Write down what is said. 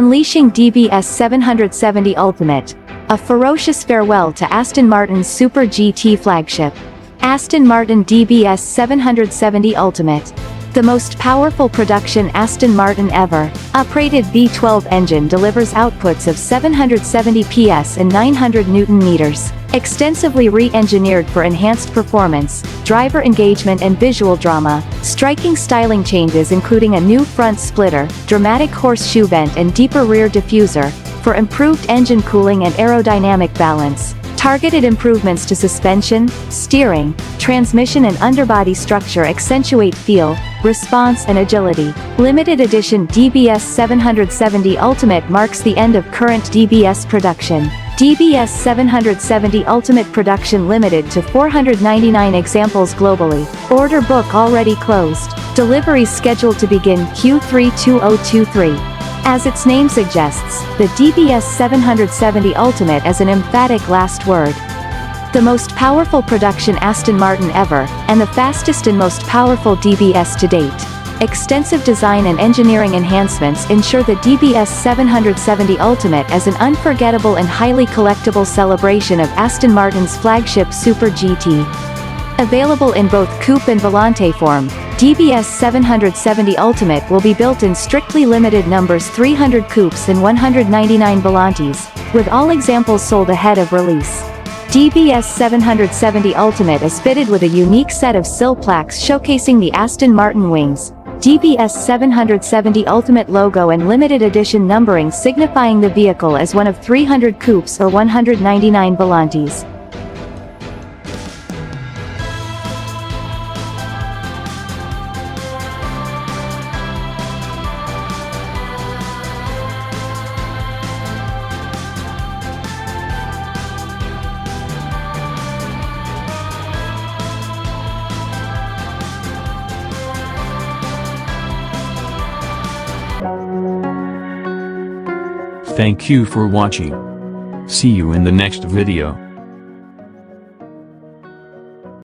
Unleashing DBS 770 Ultimate. A ferocious farewell to Aston Martin's Super GT flagship. Aston Martin DBS 770 Ultimate. The most powerful production Aston Martin ever. Uprated V12 engine delivers outputs of 770 PS and 900 Nm. Extensively re-engineered for enhanced performance, driver engagement and visual drama. Striking styling changes including a new front splitter, dramatic horseshoe vent and deeper rear diffuser, for improved engine cooling and aerodynamic balance. Targeted improvements to suspension, steering, transmission and underbody structure accentuate feel, response and agility. Limited edition DBS 770 Ultimate marks the end of current DBS production. DBS 770 Ultimate production limited to 499 examples globally. Order book already closed. Deliveries scheduled to begin Q3 2023. As its name suggests, the DBS 770 Ultimate is an emphatic last word. The most powerful production Aston Martin ever, and the fastest and most powerful DBS to date. Extensive design and engineering enhancements ensure the DBS 770 Ultimate as an unforgettable and highly collectible celebration of Aston Martin's flagship Super GT. Available in both coupe and volante form, DBS 770 Ultimate will be built in strictly limited numbers 300 coupes and 199 volantes, with all examples sold ahead of release. DBS 770 Ultimate is fitted with a unique set of sill plaques showcasing the Aston Martin wings, DBS 770 Ultimate logo and limited edition numbering signifying the vehicle as one of 300 coupes or 199 volantes. Thank you for watching. See you in the next video.